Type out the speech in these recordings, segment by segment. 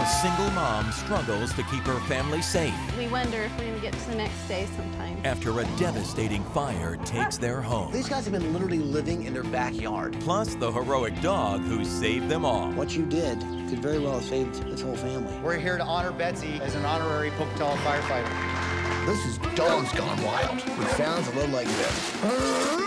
A single mom struggles to keep her family safe We wonder if we're going to get to the next day sometime. after a devastating fire takes their home. These guys have been literally living in their backyard. Plus the heroic dog who saved them all. What you did could very well have saved this whole family. We're here to honor Betsy as an honorary Pocatello firefighter. This is dogs gone wild with sounds a little like this.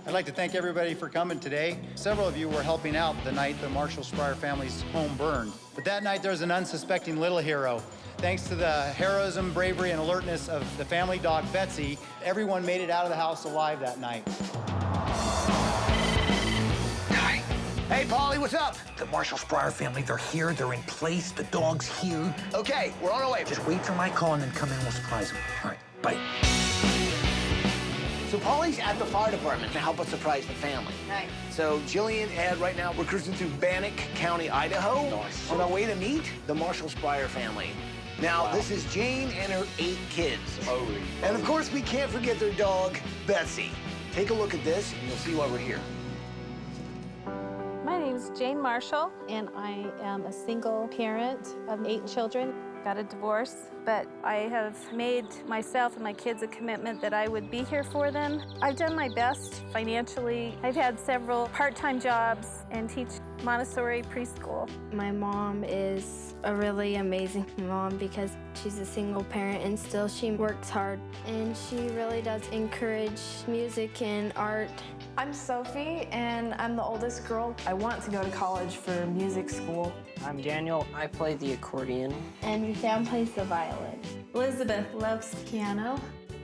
I'd like to thank everybody for coming today. Several of you were helping out the night the Marshall Spryer family's home burned. But that night there was an unsuspecting little hero. Thanks to the heroism, bravery, and alertness of the family dog, Betsy, everyone made it out of the house alive that night. Hi. Hey, Polly, what's up? The Marshall Spryer family, they're here, they're in place, the dog's here. Okay, we're on our way. Just wait for my call and then come in, we'll surprise them. All right, bye. So Polly's at the fire department to help us surprise the family. Right. So Jillian, Ed, right now, we're cruising through Bannock County, Idaho, on our way to meet the Marshall Spryer family. Now, this is Jane and her 8 kids. And of course, we can't forget their dog, Betsy. Take a look at this, and you'll see why we're here. My name is Jane Marshall, and I am a single parent of 8 children. Got a divorce, but I have made myself and my kids a commitment that I would be here for them. I've done my best financially. I've had several part-time jobs and teach Montessori preschool. My mom is a really amazing mom because she's a single parent and still she works hard. And she really does encourage music and art. I'm Sophie, and I'm the oldest girl. I want to go to college for music school. I'm Daniel. I play the accordion. And Sam plays the violin. Elizabeth loves piano.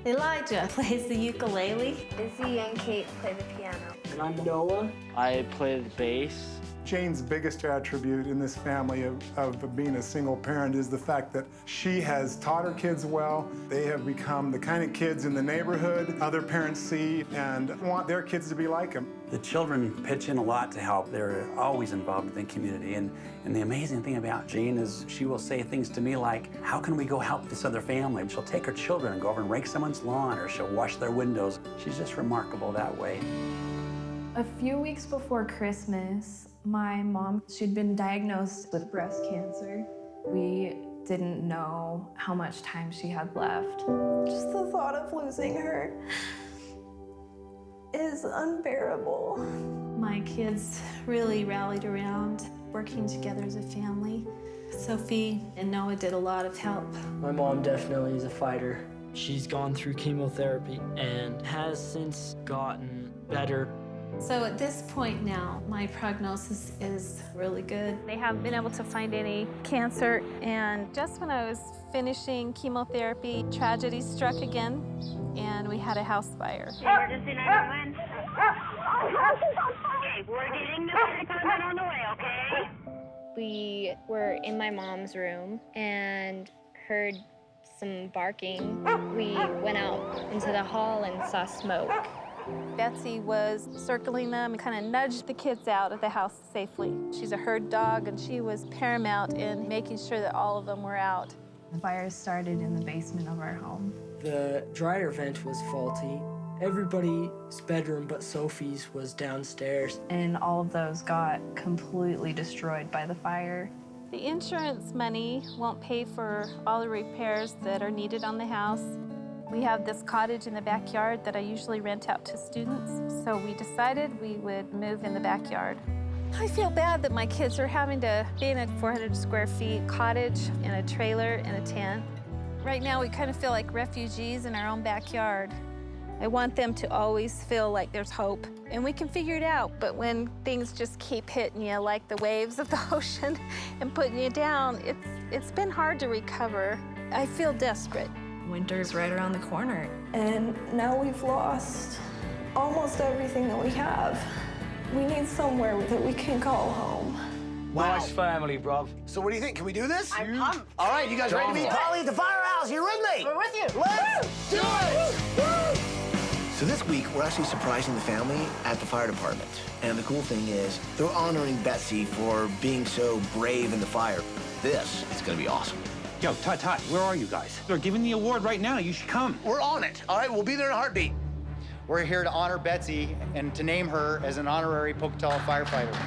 Elijah plays the ukulele. Izzy and Kate play the piano. And I'm Noah. I play the bass. Jane's biggest attribute in this family of being a single parent is the fact that she has taught her kids well. They have become the kind of kids in the neighborhood other parents see and want their kids to be like them. The children pitch in a lot to help. They're always involved in the community. And the amazing thing about Jane is she will say things to me like, how can we go help this other family? She'll take her children and go over and rake someone's lawn, or she'll wash their windows. She's just remarkable that way. A few weeks before Christmas, my mom, she'd been diagnosed with breast cancer. We didn't know how much time she had left. Just the thought of losing her is unbearable. My kids really rallied around working together as a family. Sophie and Noah did a lot of help. My mom definitely is a fighter. She's gone through chemotherapy and has since gotten better. So at this point now, my prognosis is really good. They haven't been able to find any cancer, and just when I was finishing chemotherapy, tragedy struck again, and we had a house fire. Emergency 911. Okay, we're getting the fire department on the way, okay? We were in my mom's room and heard some barking. We went out into the hall and saw smoke. Betsy was circling them and kind of nudged the kids out of the house safely. She's a herd dog, and she was paramount in making sure that all of them were out. The fire started in the basement of our home. The dryer vent was faulty. Everybody's bedroom but Sophie's was downstairs. And all of those got completely destroyed by the fire. The insurance money won't pay for all the repairs that are needed on the house. We have this cottage in the backyard that I usually rent out to students, so we decided we would move in the backyard. I feel bad that my kids are having to be in a 400 square feet cottage in a trailer and a tent. Right now, we kind of feel like refugees in our own backyard. I want them to always feel like there's hope, and we can figure it out, but when things just keep hitting you like the waves of the ocean and putting you down, it's been hard to recover. I feel desperate. Winter's right around the corner. And now we've lost almost everything that we have. We need somewhere that we can call home. Wow. Nice family, bruv. So what do you think? Can we do this? I'm pumped. All right, you guys ready to meet Polly at the firehouse? You with me? We're with you. Let's do it! So this week, we're actually surprising the family at the fire department. And the cool thing is, they're honoring Betsy for being so brave in the fire. This is gonna be awesome. Yo, Todd, where are you guys? They're giving the award right now. You should come. We're on it, all right? We'll be there in a heartbeat. We're here to honor Betsy and to name her as an honorary Pocatello firefighter.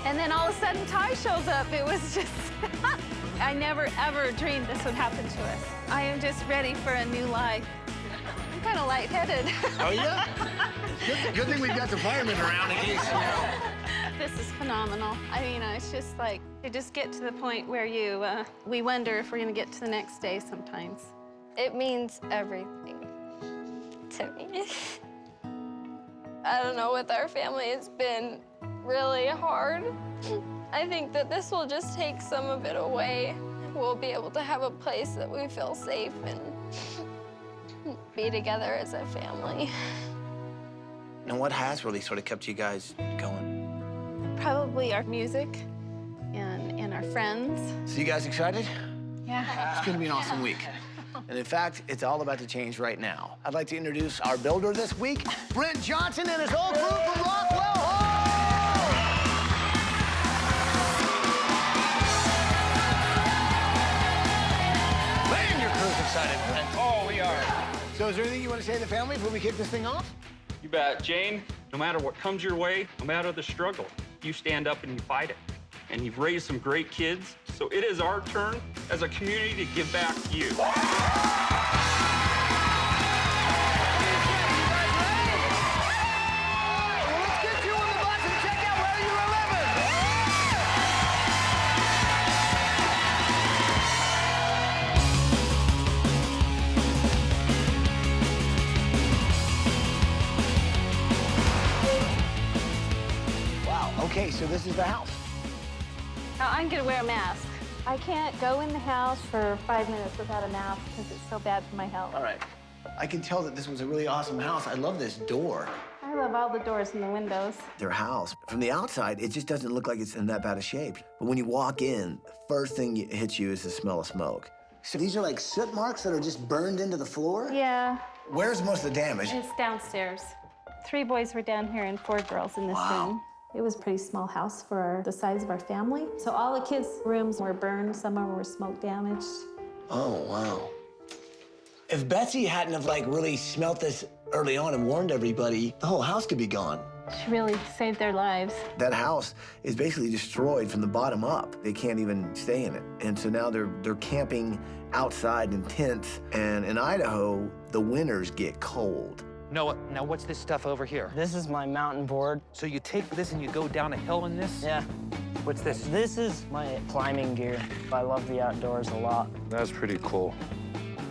And then all of a sudden, Ty shows up. It was just, I never, ever dreamed this would happen to us. I am just ready for a new life. I'm kind of lightheaded. Oh, yeah? Good thing we've got the firemen around in case, you know. This is phenomenal. I mean, it's just like, you just get to the point where we wonder if we're going to get to the next day sometimes. It means everything to me. I don't know, with our family, it's been really hard. I think that this will just take some of it away. We'll be able to have a place that we feel safe and be together as a family. And what has really sort of kept you guys going? Probably our music and our friends. So you guys excited? Yeah. It's gonna be an awesome week. And in fact, it's all about to change right now. I'd like to introduce our builder this week, Brent Johnson and his whole crew from Rockwell Hall! Man, your crew's excited, Brent. Oh, we are. So is there anything you want to say to the family before we kick this thing off? You bet. Jane, no matter what comes your way, no matter the struggle, you stand up and you fight it. And you've raised some great kids, so it is our turn as a community to give back to you. Okay, so this is the house. Now, I'm gonna wear a mask. I can't go in the house for 5 minutes without a mask because it's so bad for my health. All right. I can tell that this was a really awesome house. I love this door. I love all the doors and the windows. Their house, from the outside, it just doesn't look like it's in that bad a shape. But when you walk in, the first thing that hits you is the smell of smoke. So these are like soot marks that are just burned into the floor? Yeah. Where's most of the damage? It's downstairs. 3 boys were down here and 4 girls in this room. It was a pretty small house for the size of our family. So all the kids' rooms were burned, some of them were smoke damaged. Oh, wow. If Betsy hadn't have like really smelt this early on and warned everybody, the whole house could be gone. She really saved their lives. That house is basically destroyed from the bottom up. They can't even stay in it. And so now they're camping outside in tents. And in Idaho, the winters get cold. Noah, now what's this stuff over here? This is my mountain board. So you take this and you go down a hill in this? Yeah. What's this? This is my climbing gear. I love the outdoors a lot. That's pretty cool.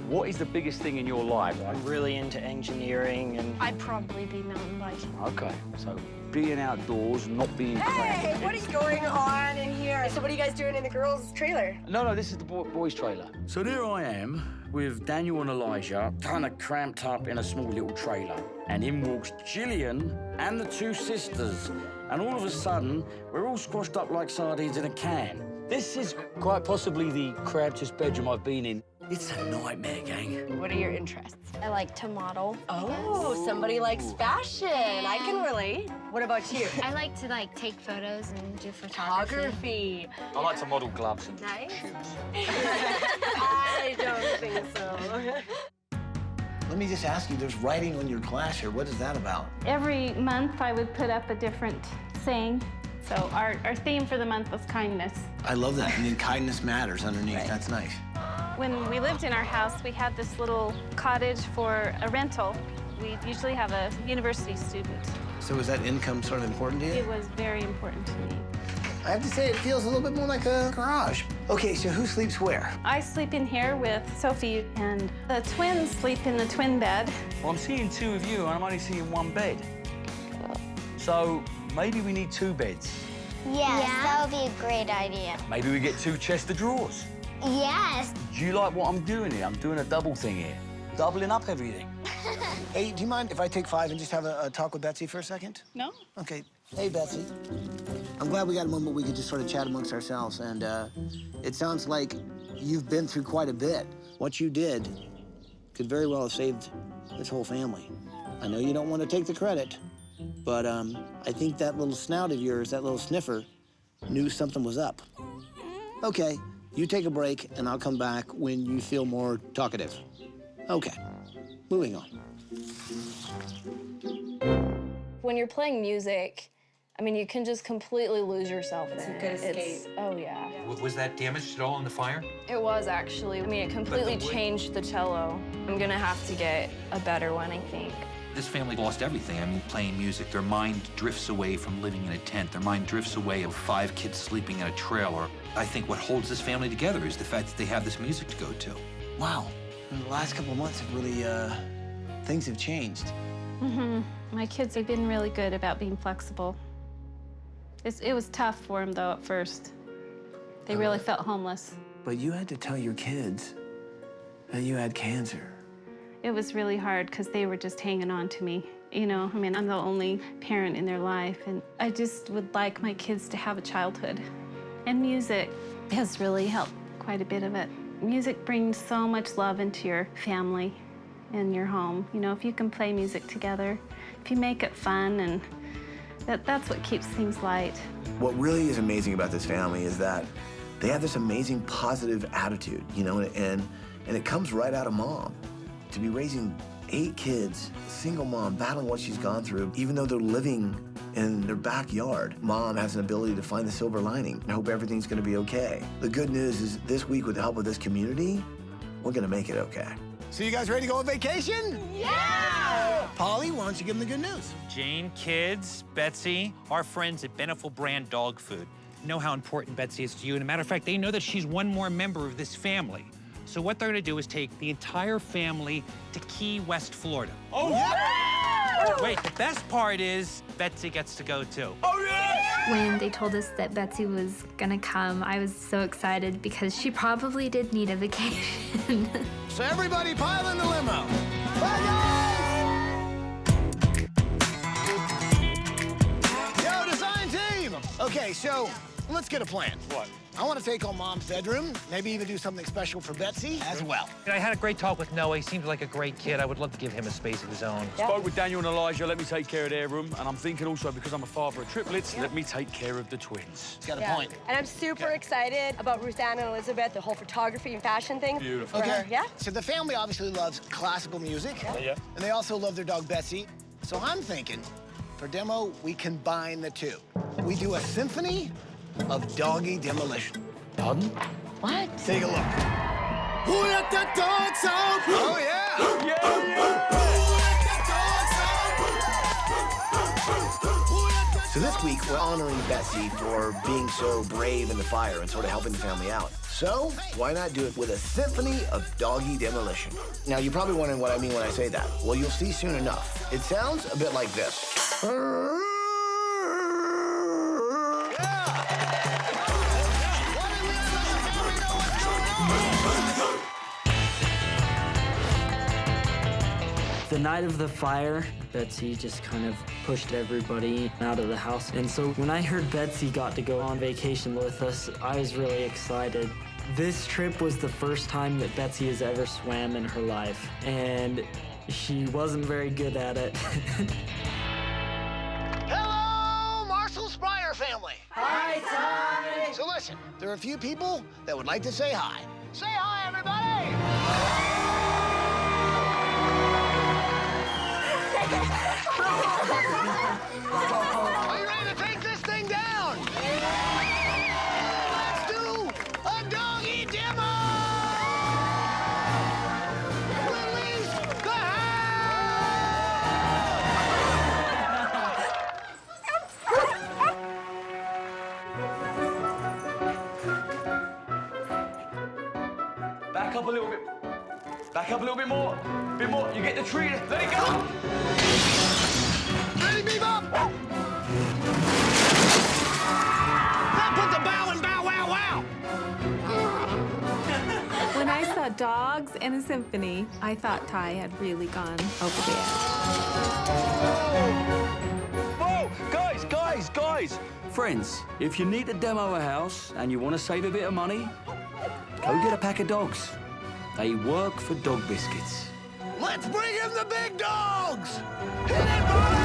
What is the biggest thing in your life? I'm really into engineering and... I'd probably be mountain biking. Okay, so being outdoors, not being cramped. Hey, what is going on in here? So what are you guys doing in the girls' trailer? No, this is the boys' trailer. So there I am with Daniel and Elijah, kind of cramped up in a small little trailer. And in walks Gillian and the 2 sisters. And all of a sudden, we're all squashed up like sardines in a can. This is quite possibly the crampedest bedroom I've been in. It's a nightmare, gang. What are your interests? I like to model. Oh, somebody likes fashion. I can relate. What about you? I like to take photos and do photography. Photography. I like to model gloves and Nice. shoes. I don't think so. Let me just ask you, there's writing on your glass here. What is that about? Every month, I would put up a different saying. So our theme for the month was kindness. I love that. And then kindness matters underneath. Right. That's nice. When we lived in our house, we had this little cottage for a rental. We usually have a university student. So was that income sort of important to you? It was very important to me. I have to say, it feels a little bit more like a garage. Okay, so who sleeps where? I sleep in here with Sophie, and the twins sleep in the twin bed. Well, I'm seeing two of you, and I'm only seeing one bed. So maybe we need two beds. Yes, that would be a great idea. Maybe we get two chest of drawers. Yes. Do you like what I'm doing here? I'm doing a double thing here. Doubling up everything. Hey, do you mind if I take 5 and just have a talk with Betsy for a second? No. Okay. Hey, Betsy. I'm glad we got a moment we could just sort of chat amongst ourselves, and it sounds like you've been through quite a bit. What you did could very well have saved this whole family. I know you don't want to take the credit, but I think that little snout of yours, that little sniffer, knew something was up. Okay, you take a break, and I'll come back when you feel more talkative. Okay, moving on. When you're playing music, I mean, you can just completely lose yourself in it. You could escape. Oh, yeah. Was that damaged at all in the fire? It was, actually. I mean, it completely changed the cello. I'm gonna have to get a better one, I think. This family lost everything. I mean, playing music. Their mind drifts away from living in a tent. Their mind drifts away of 5 kids sleeping in a trailer. I think what holds this family together is the fact that they have this music to go to. Wow. In the last couple of months have really, things have changed. Mm-hmm. My kids have been really good about being flexible. It was tough for them, though, at first. They really felt homeless. But you had to tell your kids that you had cancer. It was really hard because they were just hanging on to me. You know, I mean, I'm the only parent in their life, and I just would like my kids to have a childhood. And music has really helped quite a bit of it. Music brings so much love into your family and your home. You know, if you can play music together, if you make it fun, and that's what keeps things light. What really is amazing about this family is that they have this amazing positive attitude, you know, and it comes right out of Mom. To be raising 8 kids, a single mom, battling what she's gone through, even though they're living in their backyard, Mom has an ability to find the silver lining. I hope everything's gonna be okay. The good news is this week, with the help of this community, we're gonna make it okay. So you guys ready to go on vacation? Yeah! Polly, why don't you give them the good news? Jane, kids, Betsy, our friends at Beneful Brand Dog Food know how important Betsy is to you. And a matter of fact, they know that she's one more member of this family. So what they're gonna do is take the entire family to Key West, Florida. Oh, yeah! Wait, the best part is Betsy gets to go too. Oh, yeah! When they told us that Betsy was gonna come, I was so excited because she probably did need a vacation. So everybody pile in the limo. Bye, guys! Yo, design team! Okay, so let's get a plan. What? I want to take on Mom's bedroom, maybe even do something special for Betsy as well. I had a great talk with Noah. He seems like a great kid. I would love to give him a space of his own. Yeah. Spoke with Daniel and Elijah, let me take care of their room. And I'm thinking also, because I'm a father of triplets, let me take care of the twins. He's got a point. And I'm super excited about Ruth Ann and Elizabeth, the whole photography and fashion thing. Beautiful. Okay. Yeah? So the family obviously loves classical music. Yeah. And they also love their dog, Betsy. So I'm thinking, for demo, we combine the two. We do a symphony of doggy demolition. Pardon? What? Take a look. Who let the dogs out? Oh, yeah! Yeah! So this week, we're honoring Betsy for being so brave in the fire and sort of helping the family out. So why not do it with a symphony of doggy demolition? Now, you're probably wondering what I mean when I say that. Well, you'll see soon enough. It sounds a bit like this. The night of the fire, Betsy just kind of pushed everybody out of the house. And so when I heard Betsy got to go on vacation with us, I was really excited. This trip was the first time that Betsy has ever swam in her life, and she wasn't very good at it. Hello, Marshall Spryer family. Hi, Tommy. So listen, there are a few people that would like to say hi. Say hi, everybody. Are you ready to take this thing down? Let's do a doggy demo! Release the hound! Back up a little bit more. A bit more. You get the tree. Let it go. Ready, beam up! That put the bow in bow wow wow! When I saw dogs and a symphony, I thought Ty had really gone over the edge. Whoa! Guys! Friends, if you need to demo a house and you want to save a bit of money, go get a pack of dogs. They work for dog biscuits. Let's bring in the big dogs! Hit it, boy!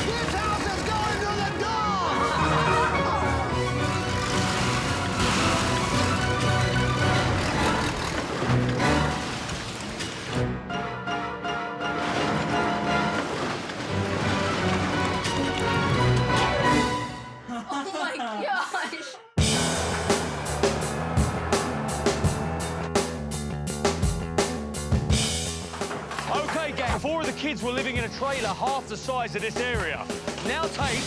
This house is going to the dogs! Oh my gosh! Okay, gang, 4 of the kids were living in a trailer half the size of this area. Now take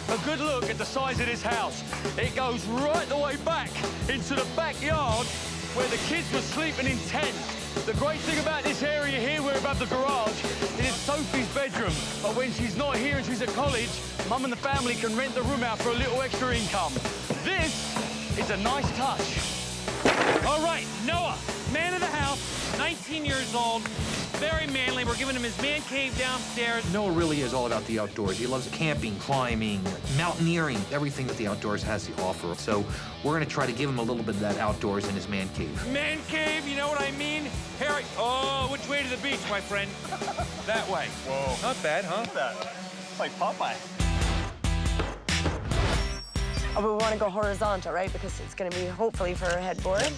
a good look at the size of this house. It goes right the way back into the backyard where the kids were sleeping in tents. The great thing about this area here, we're above the garage, it is Sophie's bedroom. But when she's not here and she's at college, Mum and the family can rent the room out for a little extra income. This is a nice touch. All right, Noah, man of the house, 19 years old, very manly. We're giving him his man cave downstairs. Noah really is all about the outdoors. He loves camping, climbing, mountaineering, everything that the outdoors has to offer. So we're going to try to give him a little bit of that outdoors in his man cave. Man cave, you know what I mean? Harry, oh, which way to the beach, my friend? That way. Whoa. Not bad, huh? Look at that. It's like Popeye. Oh, but we want to go horizontal, right? Because it's going to be hopefully for a headboard.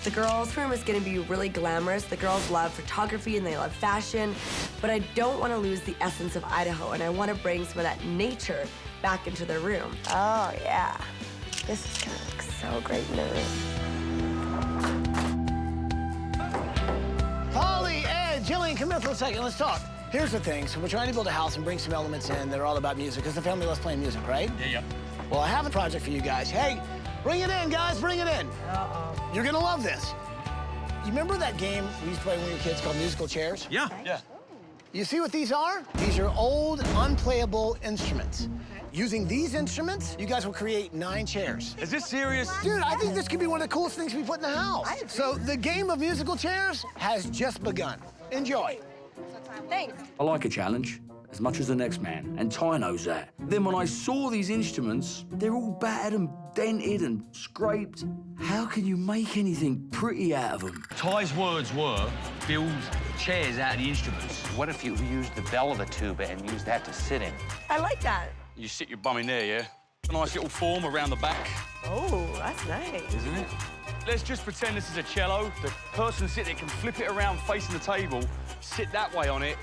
The girls' room is going to be really glamorous. The girls love photography and they love fashion, but I don't want to lose the essence of Idaho, and I want to bring some of that nature back into their room. Oh, yeah. This is going to look so great in their room. Polly, Ed, Jillian, come here for a second. Let's talk. Here's the thing. So we're trying to build a house and bring some elements in that are all about music, because the family loves playing music, right? Yeah. Well, I have a project for you guys. Hey, bring it in, guys, bring it in. Uh-oh. You're gonna love this. You remember that game we used to play when we were kids called musical chairs? Yeah. You see what these are? These are old, unplayable instruments. Using these instruments, you guys will create 9 chairs. Is this serious? Dude, I think this could be one of the coolest things we put in the house. So the game of musical chairs has just begun. Enjoy. Thanks. I like a challenge as much as the next man, and Ty knows that. Then when I saw these instruments, they're all battered and dented and scraped. How can you make anything pretty out of them? Ty's words were, build chairs out of the instruments. What if you used the bell of the tuba and used that to sit in? I like that. You sit your bum in there, yeah? A nice little form around the back. Oh, that's nice. Isn't it? Let's just pretend this is a cello. The person sitting there can flip it around facing the table, sit that way on it,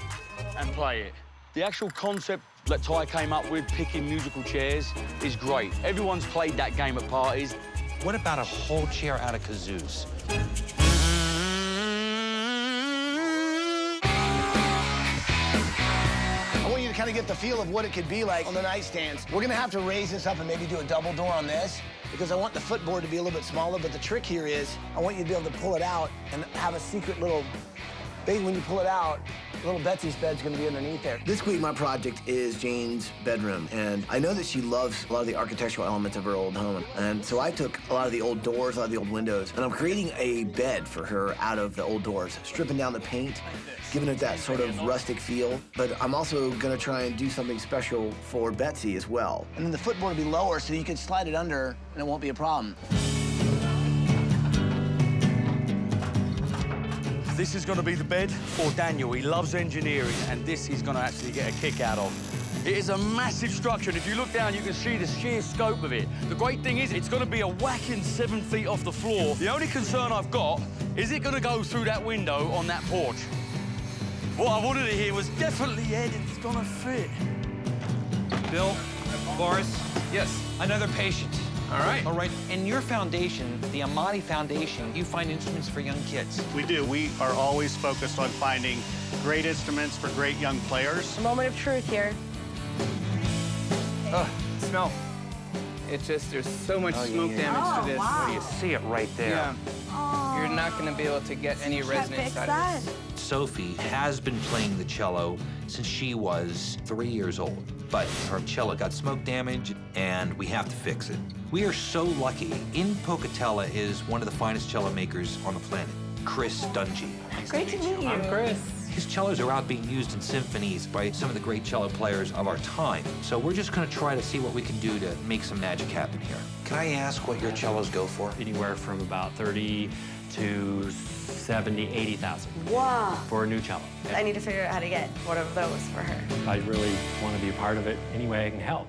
and play it. The actual concept that Ty came up with, picking musical chairs, is great. Everyone's played that game at parties. What about a whole chair out of kazoos? I want you to kind of get the feel of what it could be like on the nightstands. We're gonna have to raise this up and maybe do a double door on this, because I want the footboard to be a little bit smaller, but the trick here is I want you to be able to pull it out and have a secret little, when you pull it out, little Betsy's bed's gonna be underneath there. This week, my project is Jane's bedroom, and I know that she loves a lot of the architectural elements of her old home. And so I took a lot of the old doors, a lot of the old windows, and I'm creating a bed for her out of the old doors, stripping down the paint, giving it that sort of rustic feel. But I'm also gonna try and do something special for Betsy as well. And then the footboard will be lower, so you can slide it under, and it won't be a problem. This is going to be the bed for Daniel. He loves engineering, and this he's going to actually get a kick out of. It is a massive structure, and if you look down, you can see the sheer scope of it. The great thing is it's going to be a whacking 7 feet off the floor. The only concern I've got is it going to go through that window on that porch. What I wanted to hear was definitely, Ed, it's going to fit. Bill, Boris. Yes. Another patient. All right. All right. In your foundation, the Amati Foundation, you find instruments for young kids. We do. We are always focused on finding great instruments for great young players. A moment of truth here. Smell. It's just, there's so much smoke damage to this. Oh, you see it right there. Yeah. You're not going to be able to get any resonance out of it. Sophie has been playing the cello since she was 3 years old, but her cello got smoke damage, and we have to fix it. We are so lucky. In Pocatello is one of the finest cello makers on the planet, Chris Dungy. Great to meet you. I'm Chris. His cellos are out being used in symphonies by some of the great cello players of our time. So we're just gonna try to see what we can do to make some magic happen here. Can I ask what your cellos go for? Anywhere from about 30 to 70, 80,000. Wow. For a new cello. I need to figure out how to get one of those for her. I really want to be a part of it any way I can help.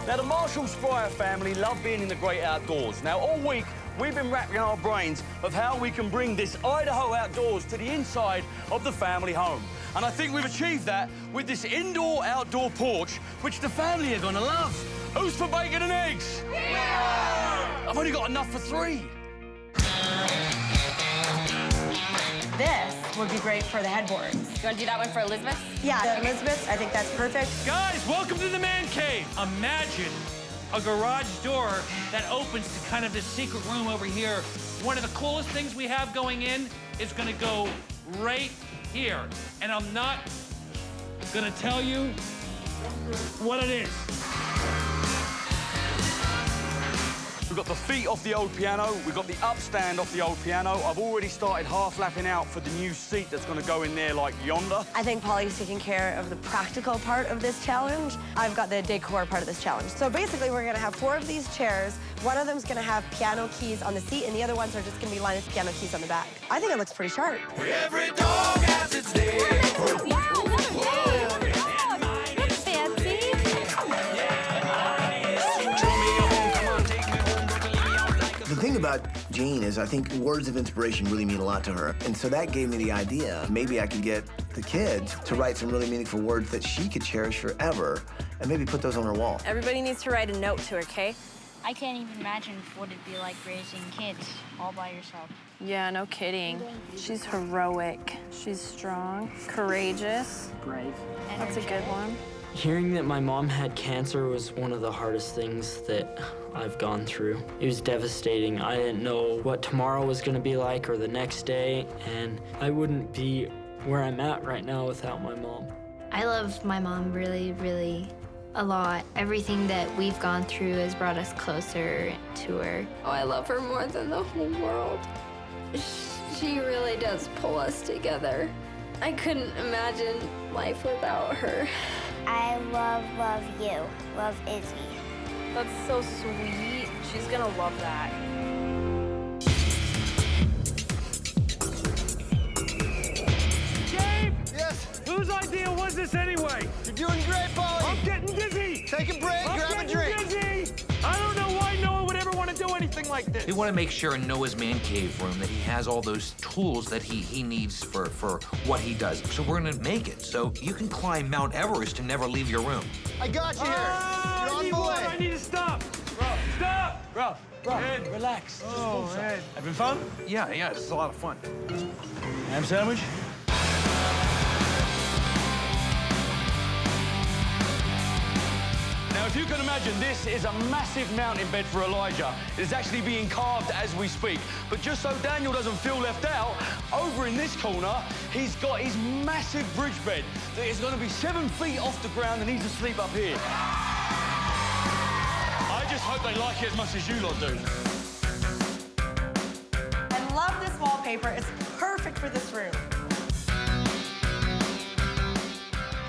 Now, the Marshall-Spryer family love being in the great outdoors. Now, all week, we've been racking our brains of how we can bring this Idaho outdoors to the inside of the family home. And I think we've achieved that with this indoor-outdoor porch, which the family are gonna love. Who's for bacon and eggs? Yeah! I've only got enough for 3. This would be great for the headboards. You want to do that one for Elizabeth? Yeah, Elizabeth, I think that's perfect. Guys, welcome to the man cave. Imagine a garage door that opens to kind of this secret room over here. One of the coolest things we have going in is gonna go right here. And I'm not gonna tell you what it is. We've got the feet off the old piano. We've got the upstand off the old piano. I've already started half-lapping out for the new seat that's going to go in there like yonder. I think Polly's taking care of the practical part of this challenge. I've got the decor part of this challenge. So basically, we're gonna have 4 of these chairs. One of them's gonna have piano keys on the seat, and the other ones are just gonna be Linus piano keys on the back. I think it looks pretty sharp. Every dog has its day. The thing about Jane is I think words of inspiration really mean a lot to her. And so that gave me the idea, maybe I could get the kids to write some really meaningful words that she could cherish forever and maybe put those on her wall. Everybody needs to write a note to her, okay? I can't even imagine what it'd be like raising kids all by yourself. Yeah, no kidding. She's heroic. She's strong, courageous. Brave. That's a good one. Hearing that my mom had cancer was one of the hardest things that I've gone through. It was devastating. I didn't know what tomorrow was gonna be like or the next day, and I wouldn't be where I'm at right now without my mom. I love my mom really, really a lot. Everything that we've gone through has brought us closer to her. Oh, I love her more than the whole world. She really does pull us together. I couldn't imagine life without her. I love you. Love Izzy. That's so sweet. She's gonna love that. Gabe! Yes? Whose idea was this anyway? You're doing great, Polly. I'm getting dizzy. Take a break, grab a drink. Dizzy. I don't know why Noah would ever want to do anything like this. We want to make sure in Noah's man cave room that he has all those tools that he needs for what he does. So we're going to make it so you can climb Mount Everest and never leave your room. I got you here. You're on the way. I need to stop. Bro, stop. Bro, Ed, relax. Oh, Ed. Having fun? Yeah, it's a lot of fun. Ham sandwich? Now, if you can imagine, this is a massive mountain bed for Elijah. It is actually being carved as we speak. But just so Daniel doesn't feel left out, over in this corner, he's got his massive bridge bed that is going to be 7 feet off the ground and needs to sleep up here. I just hope they like it as much as you lot do. I love this wallpaper. It's perfect for this room.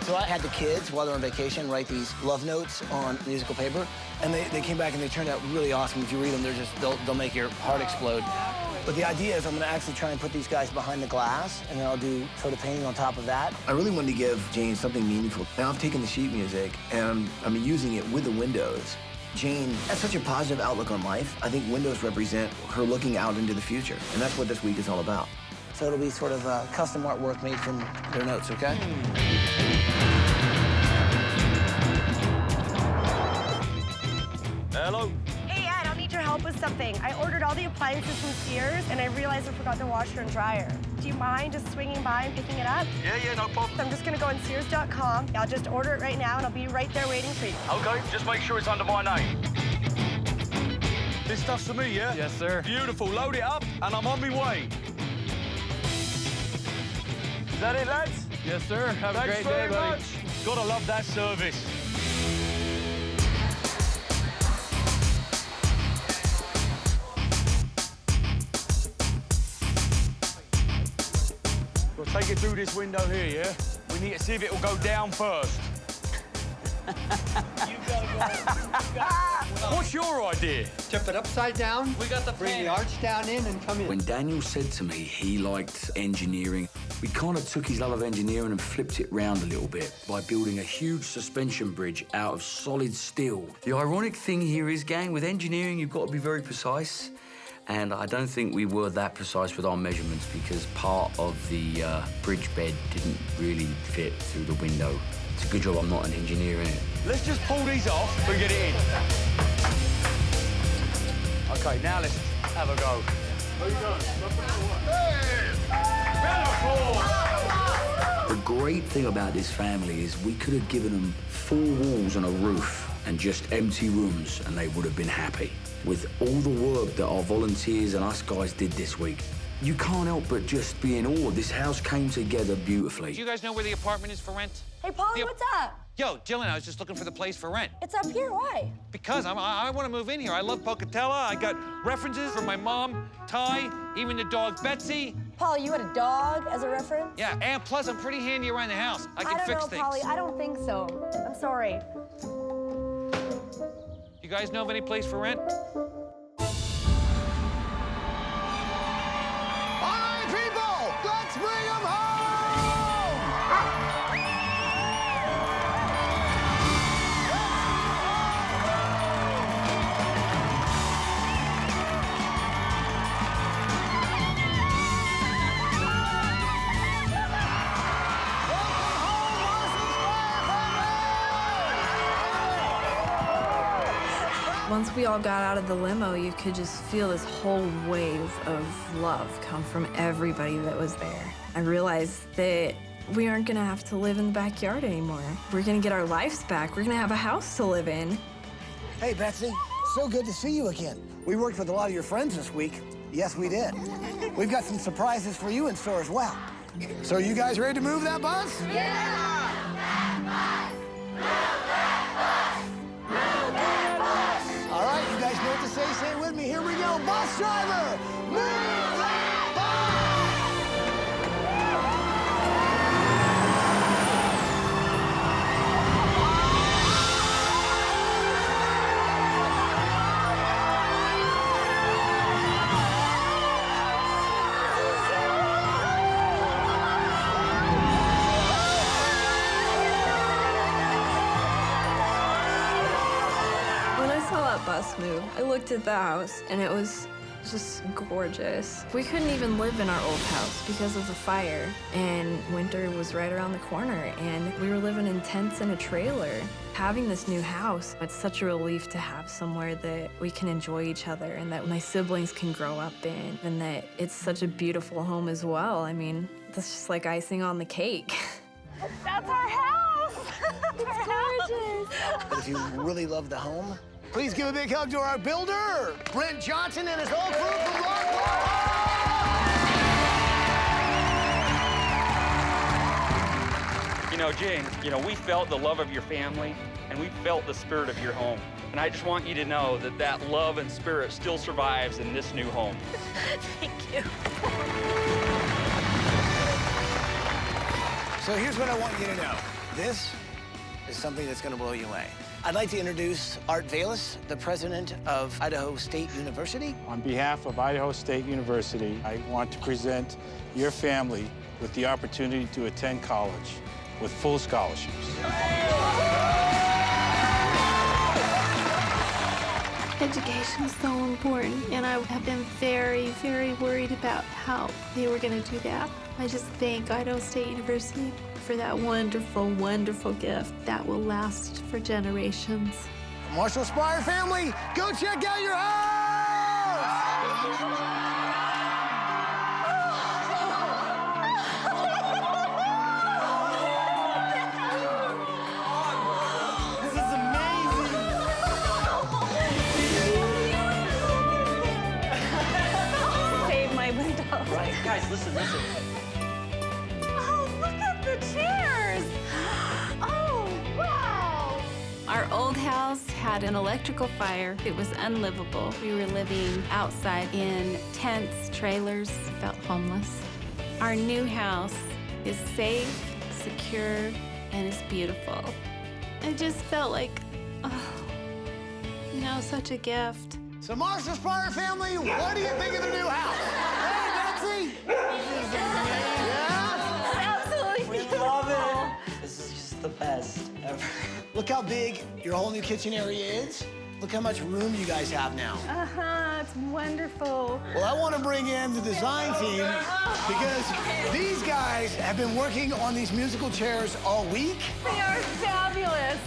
So I had the kids, while they're on vacation, write these love notes on musical paper, and they came back and they turned out really awesome. If you read them, they'll make your heart explode. But the idea is I'm gonna actually try and put these guys behind the glass, and then I'll do sort of painting on top of that. I really wanted to give Jane something meaningful. Now I've taken the sheet music, and I'm using it with the windows. Jane has such a positive outlook on life. I think windows represent her looking out into the future, and that's what this week is all about. So it'll be sort of custom artwork made from their notes, okay? Hello? Hey, Ed, I'll need your help with something. I ordered all the appliances from Sears, and I realized I forgot the washer and dryer. Do you mind just swinging by and picking it up? Yeah, no problem. I'm just gonna go on Sears.com. I'll just order it right now, and I'll be right there waiting for you. Okay, just make sure it's under my name. This stuff's for me, yeah? Yes, sir. Beautiful. Load it up, and I'm on my way. Is that it, lads? Yes, sir. Have a great day, buddy. Thanks very much. Gotta love that service. We'll take it through this window here, yeah? We need to see if it will go down first. What's your idea? Tip it upside down. We got the Bring the arch down in and come in. When Daniel said to me he liked engineering, we kind of took his love of engineering and flipped it round a little bit by building a huge suspension bridge out of solid steel. The ironic thing here is, gang, with engineering, you've got to be very precise. And I don't think we were that precise with our measurements because part of the bridge bed didn't really fit through the window. It's a good job I'm not an engineer, innit? Let's just pull these off and get it in. Okay, now let's have a go. How you doing? The great thing about this family is we could have given them 4 walls and a roof and just empty rooms and they would have been happy. With all the work that our volunteers and us guys did this week, you can't help but just be in awe. This house came together beautifully. Do you guys know where the apartment is for rent? Hey, Polly, what's up? Yo, Dylan, I was just looking for the place for rent. It's up here. Why? Because I want to move in here. I love Pocatello. I got references from my mom, Ty, even the dog, Betsy. Polly, you had a dog as a reference? Yeah, and plus I'm pretty handy around the house. I can fix things. Polly. I don't think so. I'm sorry. You guys know of any place for rent? Let's bring them home! Once we all got out of the limo, you could just feel this whole wave of love come from everybody that was there. I realized that we aren't gonna have to live in the backyard anymore. We're gonna get our lives back. We're gonna have a house to live in. Hey, Betsy, so good to see you again. We worked with a lot of your friends this week. Yes, we did. We've got some surprises for you in store as well. So are you guys ready to move that bus? Yeah! All right, you guys know what to say. Say it with me. Here we go. Bus driver, move that bus! Bus move. I looked at the house and it was just gorgeous. We couldn't even live in our old house because of the fire, and winter was right around the corner and we were living in tents in a trailer. Having this new house, it's such a relief to have somewhere that we can enjoy each other and that my siblings can grow up in, and that it's such a beautiful home as well. I mean, that's just like icing on the cake. That's our house! It's gorgeous! If you really love the home, please give a big hug to our builder, Brent Johnson, and his whole crew from Rockport. You know, Jane, we felt the love of your family, and we felt the spirit of your home. And I just want you to know that that love and spirit still survives in this new home. Thank you. So here's what I want you to know. This is something that's going to blow you away. I'd like to introduce Art Vallis, the president of Idaho State University. On behalf of Idaho State University, I want to present your family with the opportunity to attend college with full scholarships. Education is so important, and I have been very, very worried about how they were going to do that. I just thank Idaho State University for that wonderful, wonderful gift that will last for generations. Marshall Spryer family, go check out your house! Save my window. Right, guys, listen. Oh, look at the chairs. Oh, wow. Our old house had an electrical fire. It was unlivable. We were living outside in tents, trailers, felt homeless. Our new house is safe, secure, and it's beautiful. I just felt like, such a gift. So Marshall Spryer family, what do you think of the new house? Hey, Betsy! Absolutely beautiful. We love it. This is just the best ever. Look how big your whole new kitchen area is. Look how much room you guys have now. It's wonderful. Well, I want to bring in the design team because these guys have been working on these musical chairs all week. They are fabulous.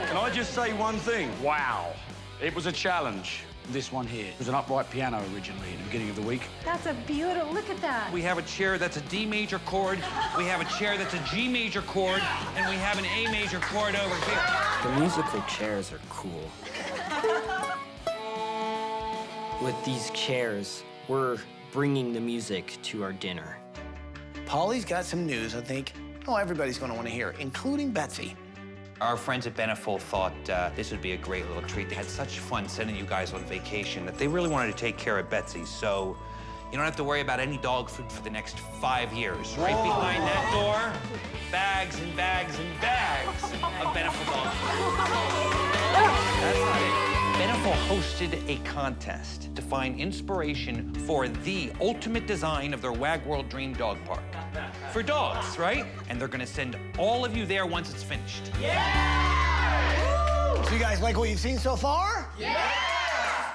Can I just say one thing? Wow. It was a challenge. This one here was an upright piano originally at the beginning of the week. That's a beautiful, look at that. We have a chair that's a D major chord, we have a chair that's a G major chord, and we have an A major chord over here. The musical chairs are cool. With these chairs, we're bringing the music to our dinner. Polly's got some news I think everybody's going to want to hear, including Betsy. Our friends at Beneful thought this would be a great little treat. They had such fun sending you guys on vacation that they really wanted to take care of Betsy. So you don't have to worry about any dog food for the next 5 years. Right behind that door, bags and bags and bags of Beneful dog food. That's not it. Beneful hosted a contest to find inspiration for the ultimate design of their Wag World Dream Dog Park. For dogs, right? And they're gonna send all of you there once it's finished. Yeah! So you guys like what you've seen so far? Yeah!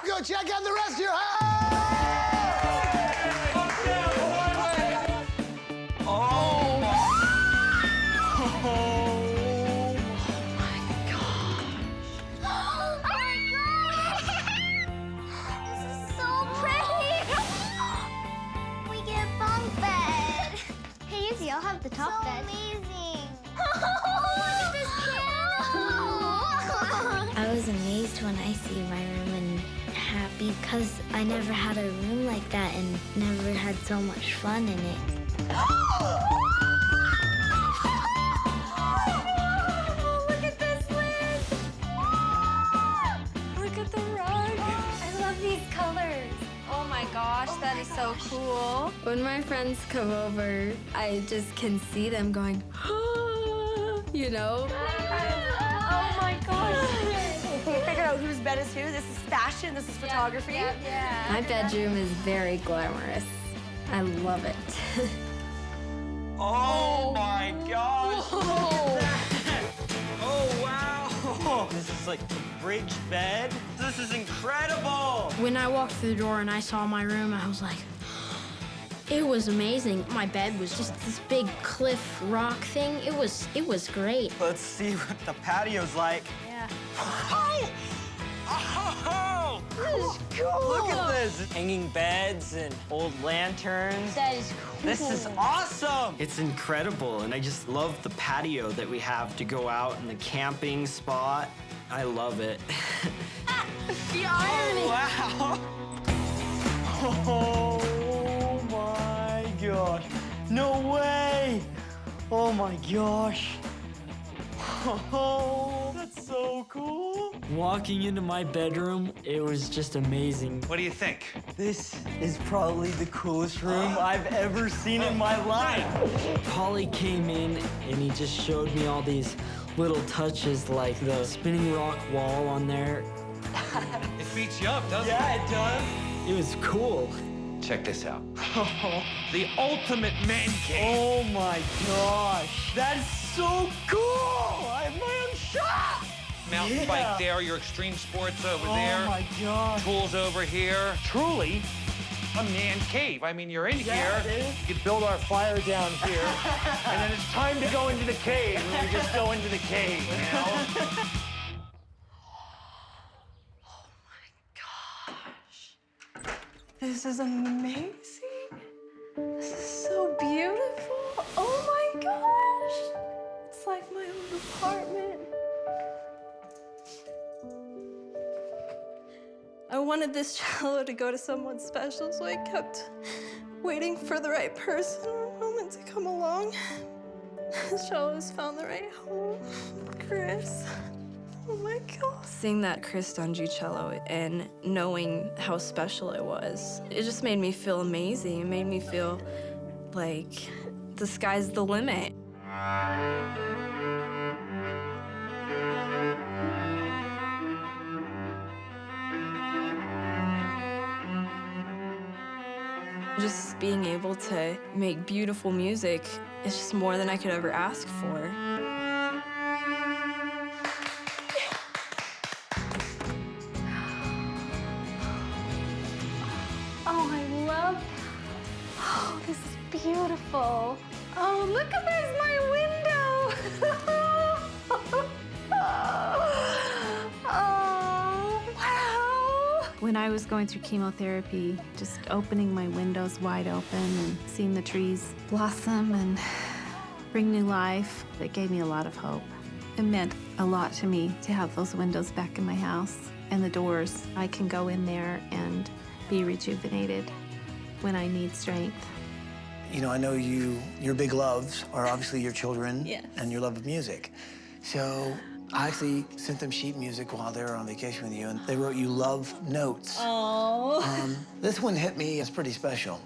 Go check out the rest of your house! Oh my I'll have the top bed. Amazing! Look at this piano! I was amazed when I see my room and happy because I never had a room like that and never had so much fun in it. Look at this, Liz! Look at the rug. I love these colors. Oh my gosh, that is so cool. When my friends come over, I just can see them going, you know? Oh my gosh. We figured out whose bed is who. This is fashion, this is photography. Yeah. My bedroom is very glamorous. I love it. Oh my gosh! Whoa. Oh wow! This is like the bridge bed. This is incredible! When I walked through the door and I saw my room, I was like, it was amazing. My bed was just this big cliff rock thing. It was great. Let's see what the patio's like. Yeah. Oh! Oh! This is cool. Look at this! Hanging beds and old lanterns. That is cool. This is awesome! It's incredible, and I just love the patio that we have to go out in the camping spot. I love it. The irony. Oh, wow! Oh my gosh! No way! Oh my gosh! Oh, that's so cool! Walking into my bedroom, it was just amazing. What do you think? This is probably the coolest room I've ever seen in my life. Polly came in and he just showed me all these little touches like the spinning rock wall on there. It beats you up, doesn't it? Yeah, it does. It was cool. Check this out. The ultimate man cave. Oh my gosh, that's so cool! I have my own shop! Mountain bike there, your extreme sports over there. Oh my gosh. Tools over here. Truly a man cave. I mean, you're in here. You build our fire down here, and then it's time to go into the cave, and we just go into the cave, you know? Oh my God. This is amazing. This is so beautiful. Oh my gosh. It's like my own apartment. I wanted this cello to go to someone special, so I kept waiting for the right person or moment to come along. This cello has found the right home. Chris. Oh my God. Seeing that Chris Dungy cello and knowing how special it was, it just made me feel amazing. It made me feel like the sky's the limit. Just being able to make beautiful music is just more than I could ever ask for. Oh, I love that. Oh, this is beautiful. Oh, look at there's my window. Oh, wow. When I was going through chemotherapy, just opening my windows wide open and seeing the trees blossom and bring new life, it gave me a lot of hope. It meant a lot to me to have those windows back in my house and the doors. I can go in there and be rejuvenated when I need strength. You know, I know your big loves are obviously your children and your love of music. So I actually sent them sheet music while they were on vacation with you, and they wrote you love notes. Oh. This one hit me as pretty special.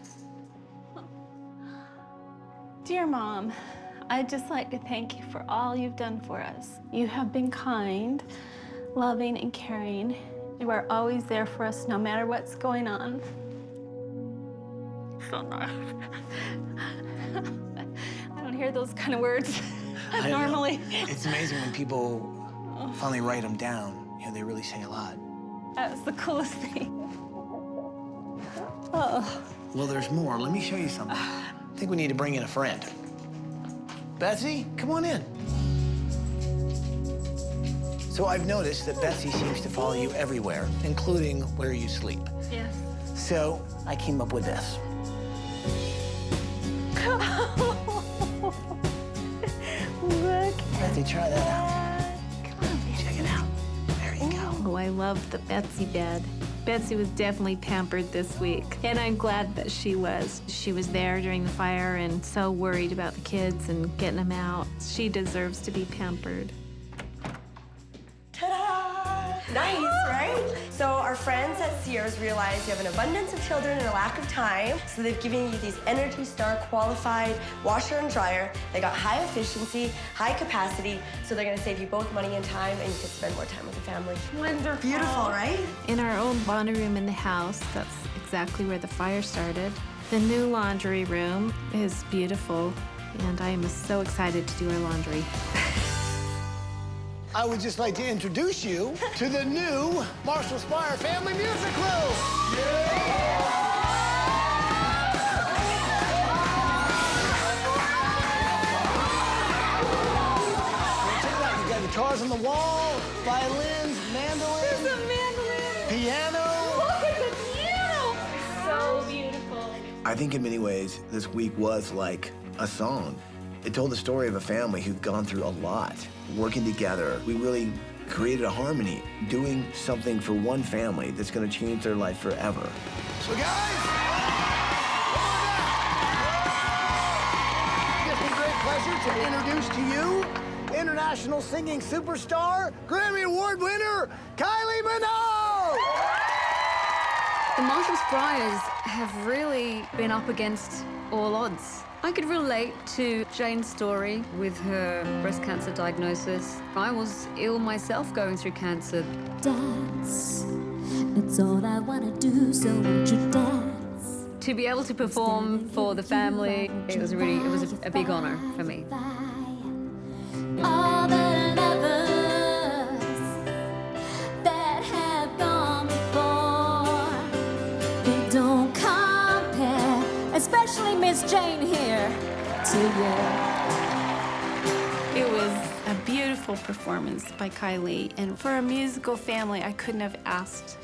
Dear Mom, I'd just like to thank you for all you've done for us. You have been kind, loving, and caring. You are always there for us no matter what's going on. So nice. I don't hear those kind of words normally. It's amazing when people finally write them down. You know, they really say a lot. That's the coolest thing. Oh. Well, there's more. Let me show you something. I think we need to bring in a friend. Betsy, come on in. So I've noticed that Betsy seems to follow you everywhere, including where you sleep. Yes. So I came up with this. Look. Betsy, try that out. Come on, Betsy. Check it out. There you go. Oh, I love the Betsy bed. Betsy was definitely pampered this week, and I'm glad that she was. She was there during the fire and so worried about the kids and getting them out. She deserves to be pampered. Ta-da! Nice, right? So our friends at Sears realize you have an abundance of children and a lack of time, so they've given you these Energy Star qualified washer and dryer. They got high efficiency, high capacity, so they're gonna save you both money and time, and you can spend more time with your family. Wonderful. Beautiful, right? In our own laundry room in the house, that's exactly where the fire started. The new laundry room is beautiful, and I am so excited to do our laundry. I would just like to introduce you to the new Marshall Spire Family Music Room. You've got guitars on the wall, violins, mandolin. There's a mandolin. Piano. Look at the piano. So beautiful. I think in many ways, this week was like a song. It told the story of a family who'd gone through a lot, working together. We really created a harmony, doing something for one family that's gonna change their life forever. So guys, it gives me great pleasure to introduce to you international singing superstar, Grammy Award winner, Kylie Minogue! The Marshall Spires have really been up against all odds. I could relate to Jane's story with her breast cancer diagnosis. I was ill myself going through cancer. Dance, it's all I wanna do, so won't you dance? To be able to perform for the family, it was a big honor for me. All the lovers that have gone before, they don't compare, especially Miss Jane here to you. It was a beautiful performance by Kylie, and for a musical family, I couldn't have asked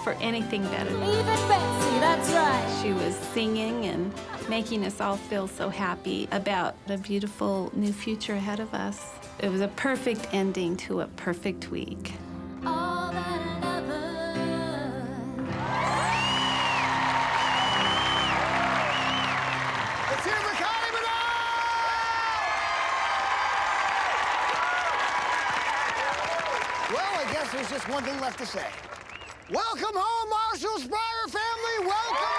for anything better. Even Betsy, that's right. She was singing and making us all feel so happy about the beautiful new future ahead of us. It was a perfect ending to a perfect week. All that and ever. Let's hear it for Connie Bernal! Well, I guess there's just one thing left to say. Welcome home, Marshall Spryer family! Welcome